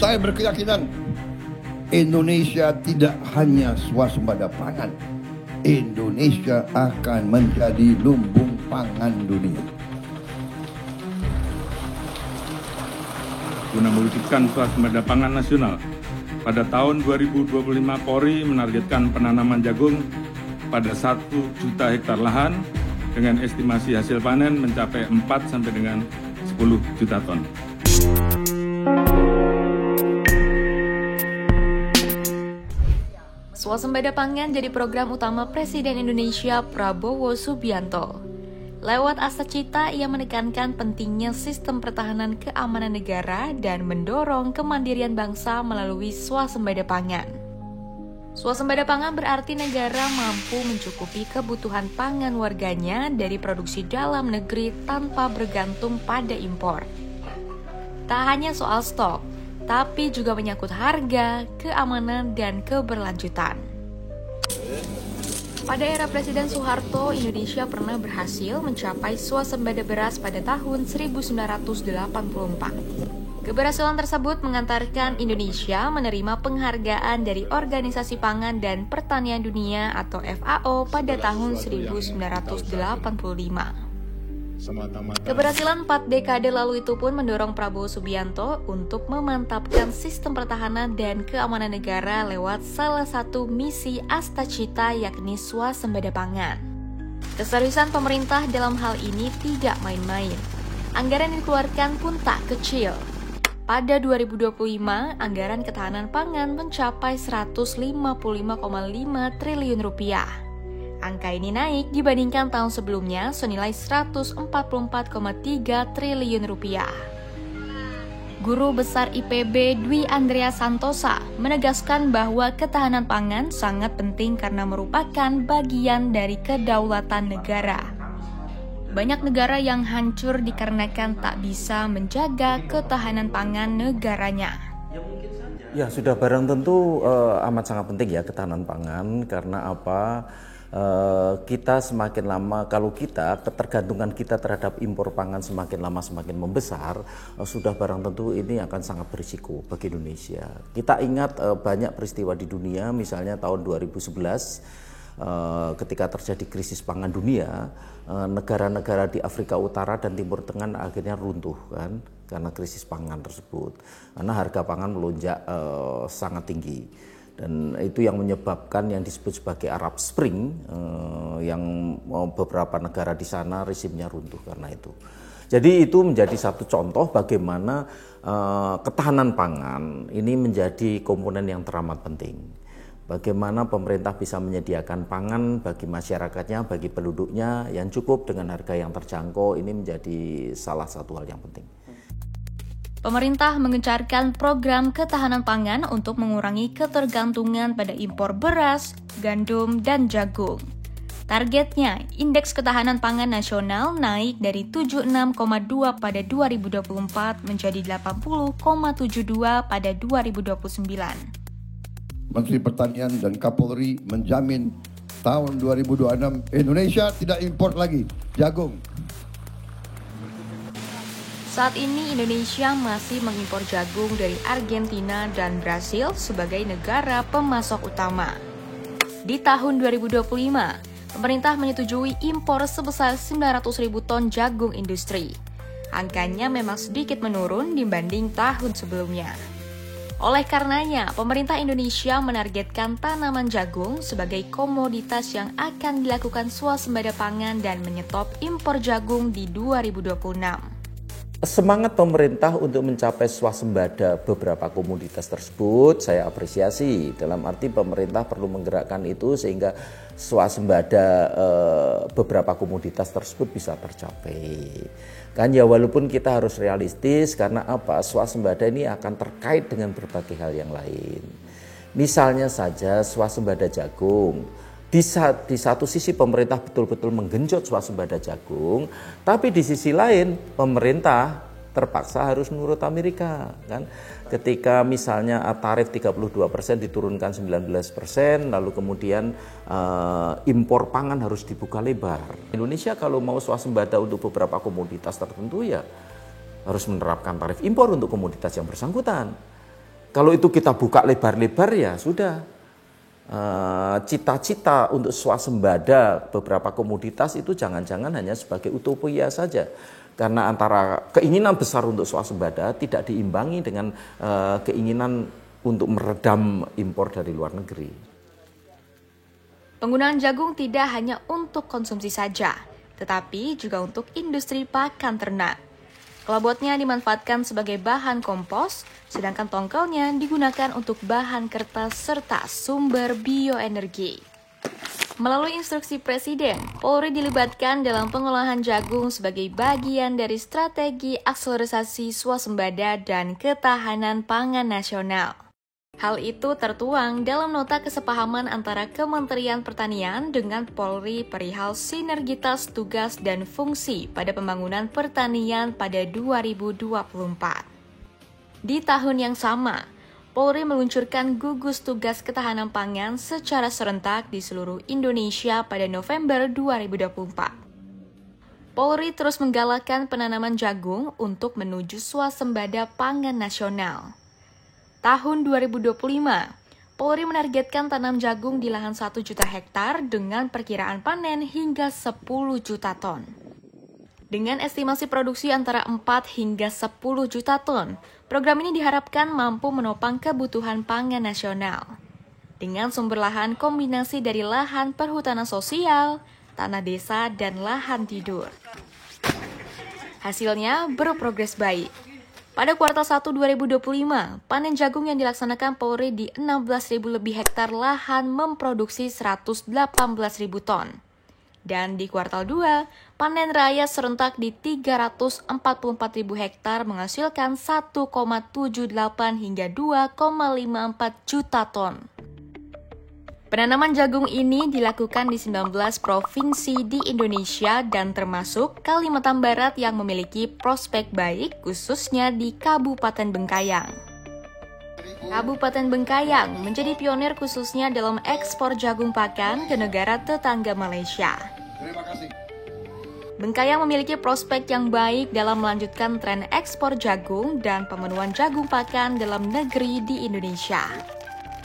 Saya berkeyakinan Indonesia tidak hanya swasembada pangan, Indonesia akan menjadi lumbung pangan dunia. Guna mewujudkan swasembada pangan nasional, pada tahun 2025 Polri menargetkan penanaman jagung pada 1 juta hektar lahan dengan estimasi hasil panen mencapai 4 sampai dengan 10 juta ton. Swasembada pangan jadi program utama Presiden Indonesia Prabowo Subianto. Lewat Astacita, ia menekankan pentingnya sistem pertahanan keamanan negara dan mendorong kemandirian bangsa melalui swasembada pangan. Swasembada pangan berarti negara mampu mencukupi kebutuhan pangan warganya dari produksi dalam negeri tanpa bergantung pada impor. Tak hanya soal stok, tapi juga menyangkut harga, keamanan, dan keberlanjutan. Pada era Presiden Soeharto, Indonesia pernah berhasil mencapai swasembada beras pada tahun 1984. Keberhasilan tersebut mengantarkan Indonesia menerima penghargaan dari Organisasi Pangan dan Pertanian Dunia atau FAO pada tahun 1985. Keberhasilan 4 dekade lalu itu pun mendorong Prabowo Subianto untuk memantapkan sistem pertahanan dan keamanan negara lewat salah satu misi Astacita, yakni swasembada pangan. Keseriusan pemerintah dalam hal ini tidak main-main. Anggaran yang dikeluarkan pun tak kecil. Pada 2025, anggaran ketahanan pangan mencapai 155,5 triliun rupiah. Angka ini naik dibandingkan tahun sebelumnya senilai 144,3 triliun rupiah. Guru Besar IPB Dwi Andrea Santosa menegaskan bahwa ketahanan pangan sangat penting karena merupakan bagian dari kedaulatan negara. Banyak negara yang hancur dikarenakan tak bisa menjaga ketahanan pangan negaranya. Ya, sudah barang tentu amat sangat penting ya ketahanan pangan, karena apa? Kita semakin lama, kalau ketergantungan kita terhadap impor pangan semakin lama semakin membesar, sudah barang tentu ini akan sangat berisiko bagi Indonesia. Kita ingat banyak peristiwa di dunia, misalnya tahun 2011 ketika terjadi krisis pangan dunia, negara-negara di Afrika Utara dan Timur Tengah akhirnya runtuh kan, karena krisis pangan tersebut, karena harga pangan melonjak sangat tinggi. Dan itu yang menyebabkan yang disebut sebagai Arab Spring, yang beberapa negara di sana rezimnya runtuh karena itu. Jadi itu menjadi satu contoh bagaimana ketahanan pangan ini menjadi komponen yang teramat penting. Bagaimana pemerintah bisa menyediakan pangan bagi masyarakatnya, bagi penduduknya yang cukup dengan harga yang terjangkau, ini menjadi salah satu hal yang penting. Pemerintah mengencarkan program ketahanan pangan untuk mengurangi ketergantungan pada impor beras, gandum, dan jagung. Targetnya, indeks ketahanan pangan nasional naik dari 76,2 pada 2024 menjadi 80,72 pada 2029. Menteri Pertanian dan Kapolri menjamin tahun 2026 Indonesia tidak impor lagi jagung. Saat ini Indonesia masih mengimpor jagung dari Argentina dan Brasil sebagai negara pemasok utama. Di tahun 2025, pemerintah menyetujui impor sebesar 900.000 ton jagung industri. Angkanya memang sedikit menurun dibanding tahun sebelumnya. Oleh karenanya, pemerintah Indonesia menargetkan tanaman jagung sebagai komoditas yang akan dilakukan swasembada pangan dan menyetop impor jagung di 2026. Semangat pemerintah untuk mencapai swasembada beberapa komoditas tersebut saya apresiasi. Dalam arti pemerintah perlu menggerakkan itu sehingga swasembada beberapa komoditas tersebut bisa tercapai. Kan ya, walaupun kita harus realistis, karena apa? Swasembada ini akan terkait dengan berbagai hal yang lain. Misalnya saja swasembada jagung. Di satu sisi pemerintah betul-betul menggenjot swasembada jagung, tapi di sisi lain pemerintah terpaksa harus menurut Amerika kan. Ketika misalnya tarif 32% diturunkan 19%, lalu kemudian impor pangan harus dibuka lebar. Indonesia kalau mau swasembada untuk beberapa komoditas tertentu ya harus menerapkan tarif impor untuk komoditas yang bersangkutan. Kalau itu kita buka lebar-lebar ya sudah. Cita-cita untuk swasembada beberapa komoditas itu jangan-jangan hanya sebagai utopia saja. Karena antara keinginan besar untuk swasembada tidak diimbangi dengan keinginan untuk meredam impor dari luar negeri. Penggunaan jagung tidak hanya untuk konsumsi saja, tetapi juga untuk industri pakan ternak. Kelabotnya dimanfaatkan sebagai bahan kompos, sedangkan tongkolnya digunakan untuk bahan kertas serta sumber bioenergi. Melalui instruksi Presiden, Polri dilibatkan dalam pengolahan jagung sebagai bagian dari strategi akselerasi swasembada dan ketahanan pangan nasional. Hal itu tertuang dalam nota kesepahaman antara Kementerian Pertanian dengan Polri perihal sinergitas tugas dan fungsi pada pembangunan pertanian pada 2024. Di tahun yang sama, Polri meluncurkan gugus tugas ketahanan pangan secara serentak di seluruh Indonesia pada November 2024. Polri terus menggalakkan penanaman jagung untuk menuju swasembada pangan nasional. Tahun 2025, Polri menargetkan tanam jagung di lahan 1 juta hektar dengan perkiraan panen hingga 10 juta ton. Dengan estimasi produksi antara 4 hingga 10 juta ton, program ini diharapkan mampu menopang kebutuhan pangan nasional. Dengan sumber lahan kombinasi dari lahan perhutanan sosial, tanah desa, dan lahan tidur. Hasilnya berprogres baik. Pada kuartal 1 2025, panen jagung yang dilaksanakan Polri di 16.000 lebih hektar lahan memproduksi 118.000 ton. Dan di kuartal 2, panen raya serentak di 344.000 hektar menghasilkan 1,78 hingga 2,54 juta ton. Penanaman jagung ini dilakukan di 19 provinsi di Indonesia dan termasuk Kalimantan Barat yang memiliki prospek baik khususnya di Kabupaten Bengkayang. Kabupaten Bengkayang menjadi pionir khususnya dalam ekspor jagung pakan ke negara tetangga Malaysia. Bengkayang memiliki prospek yang baik dalam melanjutkan tren ekspor jagung dan pemenuhan jagung pakan dalam negeri di Indonesia.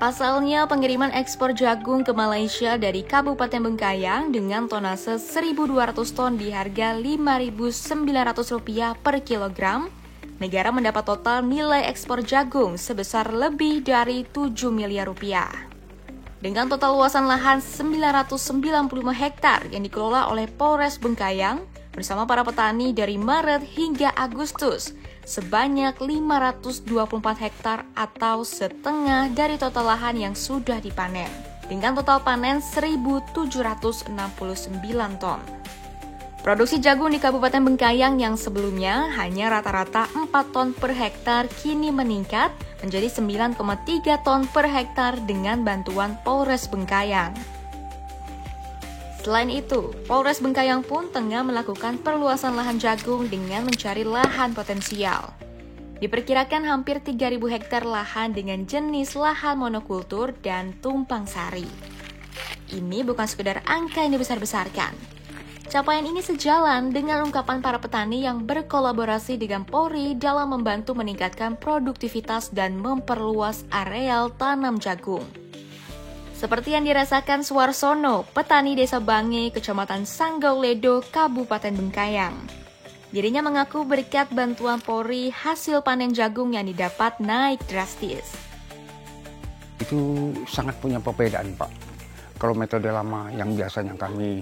Pasalnya, pengiriman ekspor jagung ke Malaysia dari Kabupaten Bengkayang dengan tonase 1.200 ton di harga Rp5.900 per kilogram, negara mendapat total nilai ekspor jagung sebesar lebih dari Rp7 miliar. Dengan total luasan lahan 995 hektar yang dikelola oleh Polres Bengkayang bersama para petani dari Maret hingga Agustus, sebanyak 524 hektar atau setengah dari total lahan yang sudah dipanen, dengan total panen 1.769 ton. Produksi jagung di Kabupaten Bengkayang yang sebelumnya hanya rata-rata 4 ton per hektar kini meningkat menjadi 9,3 ton per hektar dengan bantuan Polres Bengkayang. Selain itu, Polres Bengkayang pun tengah melakukan perluasan lahan jagung dengan mencari lahan potensial. Diperkirakan hampir 3.000 hektar lahan dengan jenis lahan monokultur dan tumpang sari. Ini bukan sekedar angka yang dibesar-besarkan. Capaian ini sejalan dengan ungkapan para petani yang berkolaborasi dengan Polri dalam membantu meningkatkan produktivitas dan memperluas areal tanam jagung. Seperti yang dirasakan Suarsono, petani Desa Bange, Kecamatan Sanggauledo, Kabupaten Bengkayang. Dirinya mengaku berkat bantuan Polri, hasil panen jagung yang didapat naik drastis. Itu sangat punya perbedaan, Pak. Kalau metode lama yang biasanya kami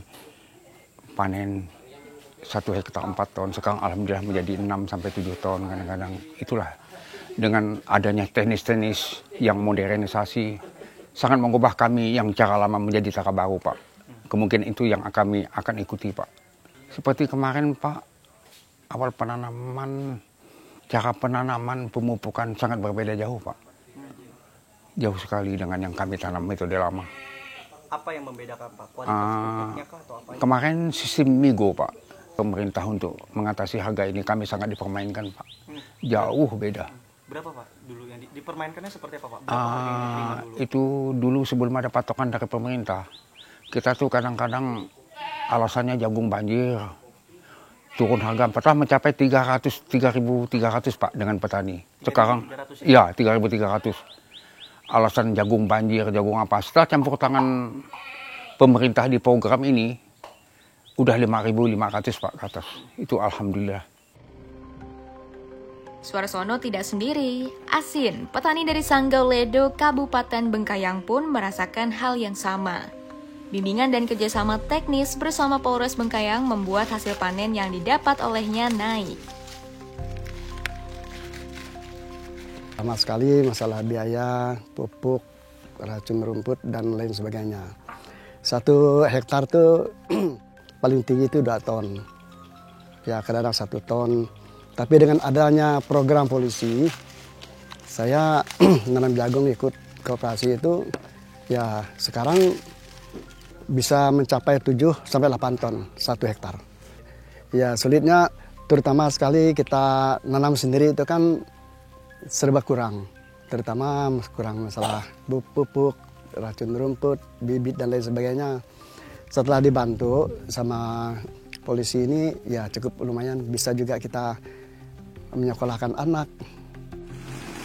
panen 1 hektar 4 ton, sekarang alhamdulillah menjadi 6-7 ton kadang-kadang. Itulah dengan adanya teknis-teknis yang modernisasi, sangat mengubah kami yang cara lama menjadi cara baru, Pak. Kemungkinan itu yang kami akan ikuti, Pak. Seperti kemarin, Pak, awal penanaman, cara penanaman pemupukan sangat berbeda jauh, Pak. Jauh sekali dengan yang kami tanam metode lama. Apa yang membedakan, Pak? Kualitas pupuknya kah atau apa? Kemarin sistem MIGO, Pak. Pemerintah untuk mengatasi harga ini kami sangat dipermainkan, Pak. Jauh beda. Berapa, Pak, dulu yang dipermainkannya seperti apa, Pak? Berapa harga yang diterima dulu? Itu dulu sebelum ada patokan dari pemerintah. Kita tuh kadang-kadang alasannya jagung banjir. turun harga pernah mencapai 3.300 Pak dengan petani. Sekarang ya 3.300. Alasan jagung banjir, jagung apa. Setelah campur tangan pemerintah di program ini udah 5.500 Pak ke atas. Itu alhamdulillah. Suarsono tidak sendiri. Asin, petani dari Sanggau Ledo, Kabupaten Bengkayang pun merasakan hal yang sama. Bimbingan dan kerjasama teknis bersama Polres Bengkayang membuat hasil panen yang didapat olehnya naik. Sama sekali masalah biaya, pupuk, racun rumput, dan lain sebagainya. 1 hektar tuh paling tinggi itu 2 ton. Ya kadang-kadang 1 ton. Tapi dengan adanya program polisi, saya nanam jagung ikut koperasi itu, ya sekarang bisa mencapai 7-8 ton 1 hektar. Ya sulitnya terutama sekali kita nanam sendiri itu kan serba kurang. Terutama kurang masalah pupuk, racun rumput, bibit dan lain sebagainya. Setelah dibantu sama polisi ini ya cukup lumayan, bisa juga kita menyekolahkan anak.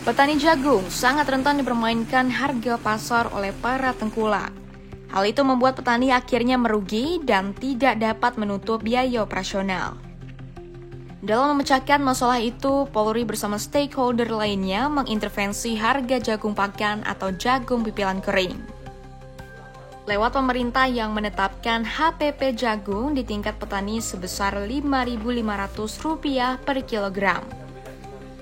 Petani jagung sangat rentan dipermainkan harga pasar oleh para tengkulak. Hal itu membuat petani akhirnya merugi dan tidak dapat menutup biaya operasional. Dalam memecahkan masalah itu, Polri bersama stakeholder lainnya mengintervensi harga jagung pakan atau jagung pipilan kering. Lewat pemerintah yang menetapkan HPP jagung di tingkat petani sebesar Rp5.500 per kilogram.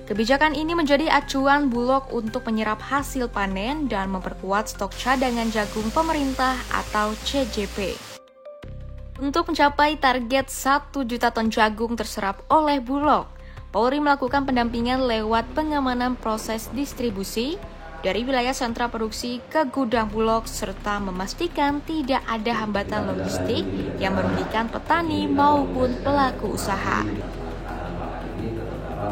Kebijakan ini menjadi acuan Bulog untuk menyerap hasil panen dan memperkuat stok cadangan jagung pemerintah atau CJP. Untuk mencapai target 1 juta ton jagung terserap oleh Bulog, Polri melakukan pendampingan lewat pengamanan proses distribusi dari wilayah sentra produksi ke gudang Bulog serta memastikan tidak ada hambatan logistik yang merugikan petani maupun pelaku usaha.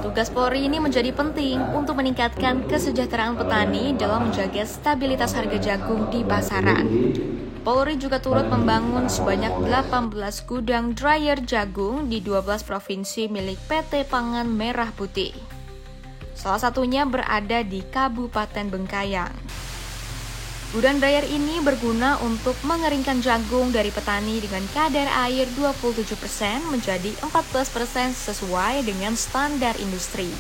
Tugas Polri ini menjadi penting untuk meningkatkan kesejahteraan petani dalam menjaga stabilitas harga jagung di pasaran. Polri juga turut membangun sebanyak 18 gudang dryer jagung di 12 provinsi milik PT Pangan Merah Putih. Salah satunya berada di Kabupaten Bengkayang. Gudang dryer ini berguna untuk mengeringkan jagung dari petani dengan kadar air 27% menjadi 14% sesuai dengan standar industri.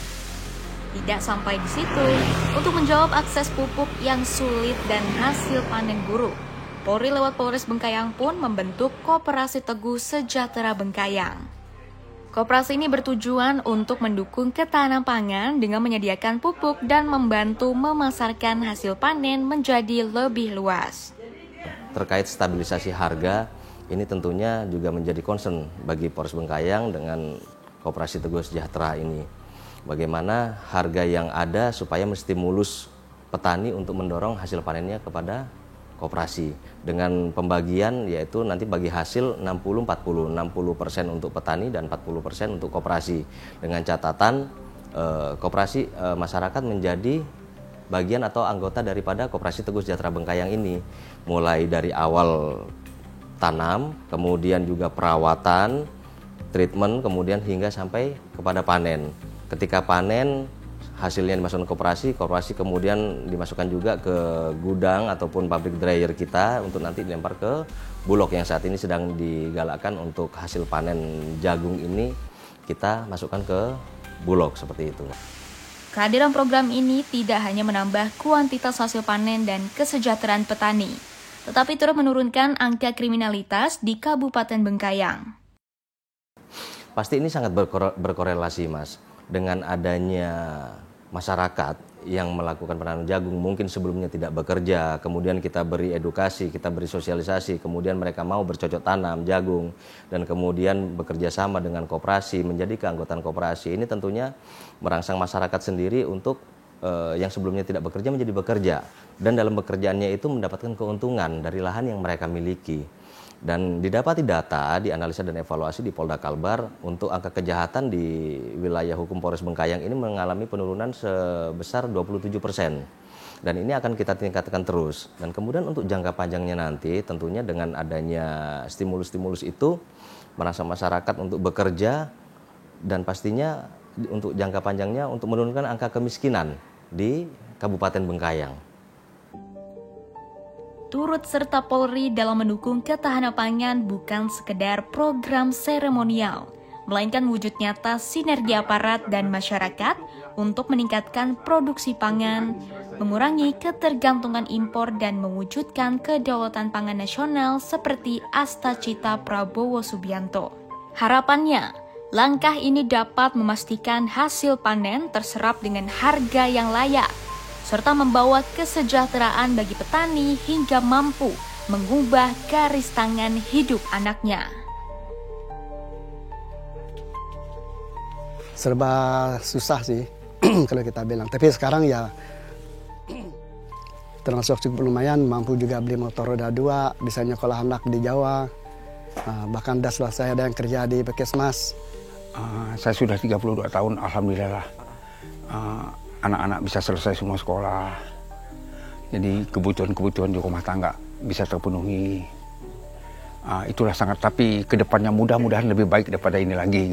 Tidak sampai di situ, untuk menjawab akses pupuk yang sulit dan hasil panen buruk, Polri lewat Polres Bengkayang pun membentuk Koperasi Teguh Sejahtera Bengkayang. Koperasi ini bertujuan untuk mendukung ketahanan pangan dengan menyediakan pupuk dan membantu memasarkan hasil panen menjadi lebih luas. Terkait stabilisasi harga, ini tentunya juga menjadi concern bagi Polres Bengkayang dengan Koperasi Teguh Sejahtera ini. Bagaimana harga yang ada supaya menstimulus petani untuk mendorong hasil panennya kepada koperasi dengan pembagian yaitu nanti bagi hasil 60-40, 60% untuk petani dan 40% untuk koperasi dengan catatan koperasi masyarakat menjadi bagian atau anggota daripada Koperasi Teguh Sejahtera Bengkayang ini, mulai dari awal tanam, kemudian juga perawatan, treatment, kemudian hingga sampai kepada panen. Ketika panen hasilnya dimasukkan ke koperasi kemudian dimasukkan juga ke gudang ataupun pabrik dryer kita untuk nanti dilempar ke Bulog yang saat ini sedang digalakkan untuk hasil panen jagung ini kita masukkan ke Bulog seperti itu. Kehadiran program ini tidak hanya menambah kuantitas hasil panen dan kesejahteraan petani, tetapi turut menurunkan angka kriminalitas di Kabupaten Bengkayang. Pasti ini sangat berkorelasi, Mas, dengan adanya masyarakat yang melakukan penanaman jagung mungkin sebelumnya tidak bekerja, kemudian kita beri edukasi, kita beri sosialisasi, kemudian mereka mau bercocok tanam jagung dan kemudian bekerja sama dengan koperasi, menjadi keanggotaan koperasi. Ini tentunya merangsang masyarakat sendiri untuk yang sebelumnya tidak bekerja menjadi bekerja dan dalam bekerjaannya itu mendapatkan keuntungan dari lahan yang mereka miliki. Dan didapati data, dianalisa dan evaluasi di Polda Kalbar untuk angka kejahatan di wilayah hukum Polres Bengkayang ini mengalami penurunan sebesar 27%. Dan ini akan kita tingkatkan terus. Dan kemudian untuk jangka panjangnya nanti tentunya dengan adanya stimulus-stimulus itu merangsang masyarakat untuk bekerja dan pastinya untuk jangka panjangnya untuk menurunkan angka kemiskinan di Kabupaten Bengkayang. Turut serta Polri dalam mendukung ketahanan pangan bukan sekedar program seremonial, melainkan wujud nyata sinergi aparat dan masyarakat untuk meningkatkan produksi pangan, mengurangi ketergantungan impor dan mewujudkan kedaulatan pangan nasional seperti Astacita Prabowo Subianto. Harapannya, langkah ini dapat memastikan hasil panen terserap dengan harga yang layak, serta membawa kesejahteraan bagi petani hingga mampu mengubah garis tangan hidup anaknya. Serba susah sih kalau kita bilang. Tapi sekarang ya termasuk cukup lumayan, mampu juga beli motor roda 2, bisa nyekolah anak di Jawa. Bahkan dah selesai ada yang kerja di Puskesmas. Saya sudah 32 tahun, alhamdulillah. Anak-anak bisa selesai semua sekolah. Jadi kebutuhan-kebutuhan di rumah tangga bisa terpenuhi. Itulah sangat, tapi kedepannya mudah-mudahan lebih baik daripada ini lagi.